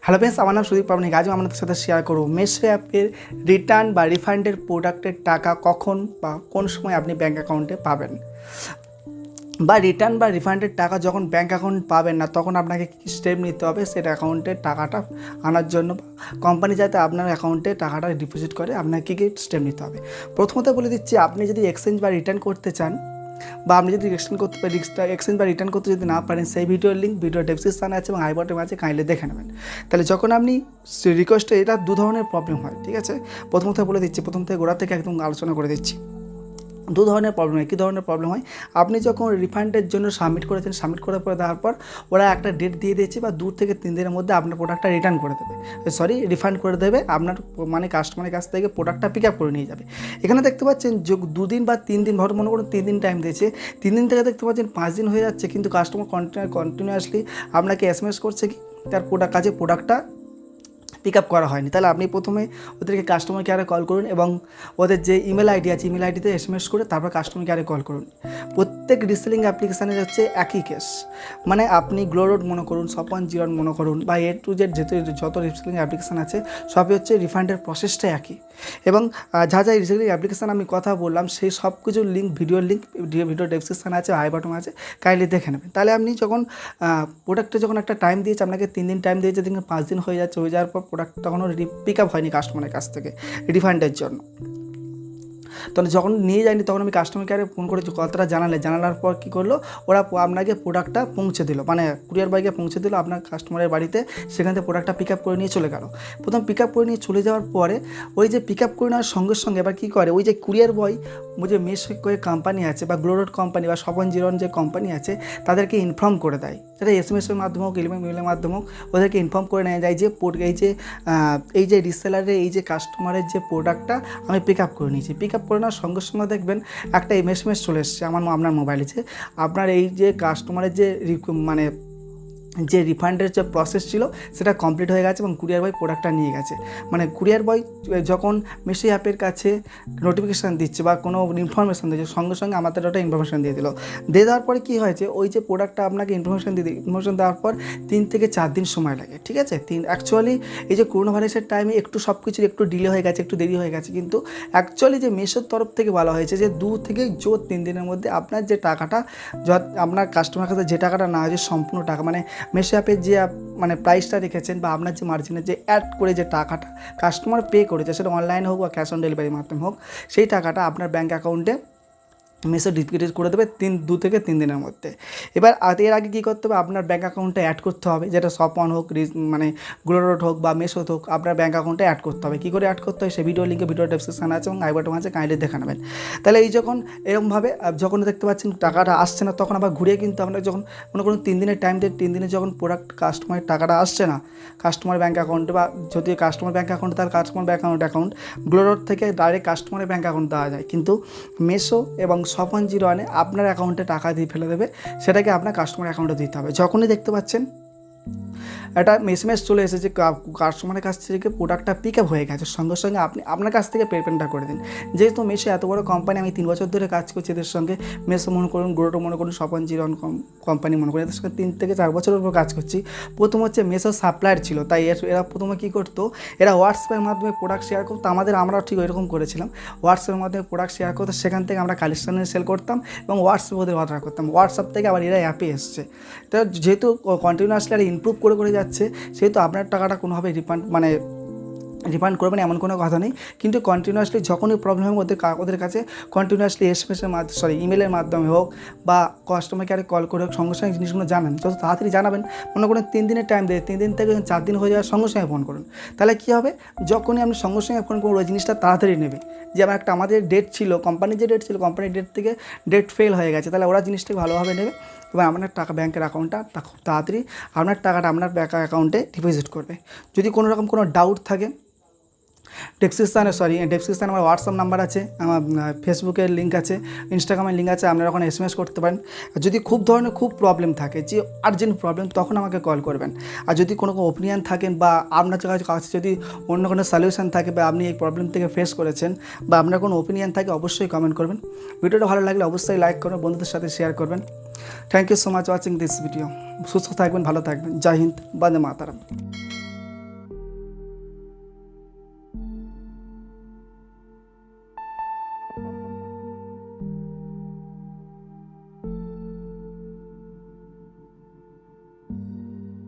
Hello friends, আমার নাম সুদীপ পাবনিক। আজ আমি আপনাদের সাথে শেয়ার করব মেশো অ্যাপের রিটার্ন বা রিফান্ডের প্রোডাক্টের টাকা কখন বা কোন সময় আপনি ব্যাঙ্ক অ্যাকাউন্টে পাবেন, বা রিটার্ন বা রিফান্ডের টাকা যখন ব্যাঙ্ক অ্যাকাউন্ট পাবেন না তখন আপনাকে কী স্টেপ নিতে হবে সেটা অ্যাকাউন্টে টাকাটা আনার জন্য, কোম্পানি যাতে আপনার অ্যাকাউন্টে টাকাটা ডিপোজিট করে আপনাকে কী কী স্টেপ নিতে হবে। প্রথমত বলে দিচ্ছি, আপনি যদি এক্সচেঞ্জ বা রিটার্ন করতে চান বা আপনি যদি এক্সচেঞ্জ বা রিটার্ন করতে যদি না পারেন, সেই ভিডিওর লিঙ্ক ভিডিও ডেসক্রিপশনে আছে এবং আই বাটনে আছে, কাইন্ডলি দেখে নেবেন। তাহলে যখন আপনি রিকোয়েস্টে, এটা দু ধরনের প্রবলেম হয়, ঠিক আছে। প্রথমত বলে দিচ্ছি, প্রথম থেকে গোড়া থেকে একদম আলোচনা করে দিচ্ছি। দু ধরনের প্রবলেম হয়। কী ধরনের প্রবলেম হয়? আপনি যখন রিফান্ডের জন্য সাবমিট করেছেন, সাবমিট করার পরে দেওয়ার পর ওরা একটা ডেট দিয়ে দিয়েছে বা 2 থেকে 3 দিনের মধ্যে আপনার প্রোডাক্টটা রিটার্ন করে দেবে, রিফান্ড করে দেবে, আপনার মানে কাস্টমারের কাছ থেকে প্রোডাক্টটা পিক আপ করে নিয়ে যাবে। এখানে দেখতে পাচ্ছেন 2 দিন বা 3 দিন, ধরো মনে করুন 3 দিন টাইম দিয়েছে, 3 দিন থেকে দেখতে পাচ্ছেন 5 দিন হয়ে যাচ্ছে, কিন্তু কাস্টমার কন্টিনিউয়াসলি আপনাকে SMS করছে কি তার প্রোডাক্টটা পিক আপ করা হয়নি। তাহলে আপনি প্রথমে ওদেরকে কাস্টমার কেয়ারে কল করুন এবং ওদের যে ইমেল আইডি আছে, ইমেল আইডিতে SMS করে তারপর কাস্টমার কেয়ারে কল করুন। প্রত্যেক রিসেলিং অ্যাপ্লিকেশানের হচ্ছে একই কেস, মানে আপনি গ্লোরোড মনে করুন, শপ1 মনে করুন, বা A to Z যত রিসেলিং অ্যাপ্লিকেশান আছে সবই হচ্ছে রিফান্ডের প্রসেসটা একই। এবং যা যা রিসেলিং অ্যাপ্লিকেশান আমি কথা বললাম সেই সব কিছুর লিঙ্ক, ভিডিও ডেসক্রিপশানে আছে, আই বাটন আছে, কাইন্ডলি দেখে নেবেন। তাহলে আপনি যখন প্রোডাক্টে যখন একটা টাইম দিয়েছে, আপনাকে 3 দিন টাইম দিয়েছে, দেখুন 5 দিন হয়ে যাচ্ছে, হয়ে যাওয়ার পর প্রোডাক্ট তখনও পিক আপ হয়নি কাস্টমারের কাছ থেকে রিফান্ডের জন্য। তাহলে যখন নিয়ে যায়নি তখন আমি কাস্টমার কেয়ারে ফোন করে কথাটা জানালার পর কী করলো, ওরা আপনাকে প্রোডাক্টটা পৌঁছে দিল, মানে কুরিয়ার বাইকে পৌঁছে দিল আপনার কাস্টমারের বাড়িতে। সেখান থেকে প্রোডাক্টটা পিক আপ করে নিয়ে চলে গেল। প্রথম পিক আপ করে নিয়ে চলে যাওয়ার পরে ওই যে পিক আপ করে নেওয়ার সঙ্গে সঙ্গে এবার কী করে, ওই যে কুরিয়ার বয়, ওই যে মেশো কোম্পানি আছে বা গ্লোরোড কোম্পানি বা শপ1 যে কোম্পানি আছে তাদেরকে ইনফর্ম করে দেয়, সেটা SMS-এর মাধ্যমে হোক, ইমেলের মাধ্যমে হোক, ওদেরকে ইনফর্ম করে নেওয়া যায় যে এই যে রিসেলারের এই যে কাস্টমারের যে প্রোডাক্টটা আমি পিক আপ করে নিয়েছি। পিক আপ করে নেওয়ার সঙ্গে সঙ্গে দেখবেন একটা SMS চলে এসছে আপনার মোবাইলে, যে আপনার এই যে কাস্টমারের যে রিফান্ডের যে প্রসেস ছিল সেটা কমপ্লিট হয়ে গেছে এবং কুরিয়ার বয় প্রোডাক্টটা নিয়ে গেছে। মানে কুরিয়ার বয় যখন মেশো অ্যাপের কাছে নোটিফিকেশান দিচ্ছে বা কোনো ইনফরমেশান দিচ্ছে, সঙ্গে সঙ্গে আমাদের ওটা ইনফরমেশান দিয়ে দেওয়ার পরে কী হয়েছে, ওই যে প্রোডাক্টটা আপনাকে ইনফরমেশান দেওয়ার পর 3 থেকে 4 দিন সময় লাগে, ঠিক আছে। অ্যাকচুয়ালি এই যে করোনা ভাইরাসের টাইমে একটু সব কিছুর একটু ডিলে হয়ে গেছে, একটু দেরি হয়ে গেছে, কিন্তু অ্যাকচুয়ালি যে মেশোর তরফ থেকে বলা হয়েছে যে 2 থেকে 3 দিনের মধ্যে আপনার যে টাকাটা, আপনার কাস্টমার কাছে যে টাকাটা না হয়েছে সম্পূর্ণ টাকা, মানে মেশো অ্যাপের যে মানে প্রাইসটা রেখেছেন বা আপনার যে মার্জিনের যে অ্যাড করে যে টাকাটা কাস্টমার পে করেছে, সেটা অনলাইনে হোক বা ক্যাশ অন ডেলিভারির মাধ্যমে হোক, সেই টাকাটা আপনার ব্যাঙ্ক অ্যাকাউন্টে মেসো ডিপোজিট করে দেবে 2 থেকে 3 দিনের মধ্যে। এবার এর আগে কী করতে হবে, আপনার ব্যাঙ্ক অ্যাকাউন্টে অ্যাড করতে হবে, যেটা শপ1 হোক, মানে গ্লোরোড হোক বা মেশো হোক, আপনার ব্যাঙ্ক অ্যাকাউন্টে অ্যাড করতে হবে। কী করে অ্যাড করতে হয় সেই ভিডিও ডেসক্রিপশনে আছে এবং আই বাটন আছে, কাইন্ডলি দেখে নেবেন। তাহলে এই যখন এরকমভাবে যখন দেখতে পাচ্ছেন টাকাটা আসছে না, তখন আবার ঘুরিয়ে কিন্তু আমরা যখন মনে করুন 3 দিনের টাইম দিয়ে 3 দিনে যখন প্রোডাক্ট কাস্টমারের টাকাটা আসছে না কাস্টমার ব্যাঙ্ক অ্যাকাউন্টে, বা যদি কাস্টমার ব্যাঙ্ক অ্যাকাউন্টে তার কাস্টমার ব্যাঙ্ক অ্যাকাউন্ট গ্লোরোড থেকে ডাইরেক্ট কাস্টমারের ব্যাঙ্ক অ্যাকাউন্ট দেওয়া যায়, কিন্তু মেশো এবং শপ1 আপনার অ্যাকাউন্টে টাকা দিয়ে ফেলে দেবে, সেটাকে আপনার কাস্টমার অ্যাকাউন্টে দিতে হবে। যখনই দেখতে পাচ্ছেন একটা SMS চলে এসেছে কাস্টমারের কাছ থেকে প্রোডাক্টটা পিক আপ হয়ে গেছে, সঙ্গে সঙ্গে আপনি আপনার কাছ থেকে পেমেন্টটা করে দিন। যেহেতু মেশো এত বড় কোম্পানি, আমি 3 বছর ধরে কাজ করছি এদের সঙ্গে, মেশো মনে করুন, গ্লোরোড মনে করুন, শপ1 কোম্পানি মনে করুন, এদের সঙ্গে 3 থেকে 4 বছরের উপর কাজ করছি। প্রথম হচ্ছে মেশো সাপ্লায়ার ছিল, তাই এরা প্রথমে কী করতো, এরা হোয়াটসঅ্যাপের মাধ্যমে প্রোডাক্ট শেয়ার করতো, আমরাও ঠিক ওইরকম করেছিলাম, হোয়াটসঅ্যাপের মাধ্যমে প্রোডাক্ট শেয়ার করতো, সেখান থেকে আমরা কালেকশানে সেল করতাম এবং হোয়াটসঅ্যাপে ওদের অর্ডার করতাম। হোয়াটসঅ্যাপ থেকে আবার এরা অ্যাপে এসছে, তো যেহেতু কন্টিনিউয়াসলি আর ইমপ্রুভ করে যাচ্ছে, সেহেতু আপনার টাকাটা কোনোভাবে রিফান্ড করবেন এমন কোনো কথা নেই, কিন্তু কন্টিনিউয়াসলি যখনই প্রবলেম হবে ওদের কাছে কন্টিনিউয়াসলি SMS-এর মাধ্যমে, ইমেলের মাধ্যমে হোক বা কাস্টমার কেয়ারে কল করে হোক, সঙ্গে সঙ্গে জিনিসগুলো জানান। যত তাড়াতাড়ি জানাবেন, মনে করেন 3 দিনের টাইম দেয়, 3 দিন থেকে 4 দিন হয়ে যাওয়ার সঙ্গে সঙ্গে ফোন করুন। তাহলে কী হবে, যখনই আপনি সঙ্গে সঙ্গে ফোন করুন, ওই জিনিসটা তাড়াতাড়ি নেবে। যে আমাদের ডেট ছিল, কোম্পানির যে ডেট ছিল, কোম্পানির ডেট থেকে ডেট ফেল হয়ে গেছে, তাহলে ওরা জিনিসটাকে ভালোভাবে নেবে এবং আপনার টাকা ব্যাঙ্কের অ্যাকাউন্টটা খুব তাড়াতাড়ি আপনার টাকাটা আপনার ব্যাঙ্ক অ্যাকাউন্টে ডিপোজিট করবে। যদি কোনো রকম কোনো ডাউট থাকে, ডেসক্রিপশানে আমার হোয়াটসঅ্যাপ নাম্বার আছে, আমার ফেসবুকের লিঙ্ক আছে, ইনস্টাগ্রামের লিঙ্ক আছে, আপনারা ওখানে SMS করতে পারেন। আর যদি খুব প্রবলেম থাকে, যে আর্জেন্ট প্রবলেম, তখন আমাকে কল করবেন। আর যদি কোনো ওপিনিয়ন থাকেন বা আপনার কাছে যদি অন্য কোনো সলিউশন থাকে বা আপনি এই প্রবলেম থেকে ফেস করেছেন বা আপনার কোনো ওপিনিয়ন থাকে, অবশ্যই কমেন্ট করবেন। ভিডিওটা ভালো লাগলে অবশ্যই লাইক করবেন, বন্ধুদের সাথে শেয়ার করবেন। Thank you so much watching this video. সুস্থ থাকবেন, ভালো থাকবেন। জয় হিন্দ, বন্দে মাতারাম।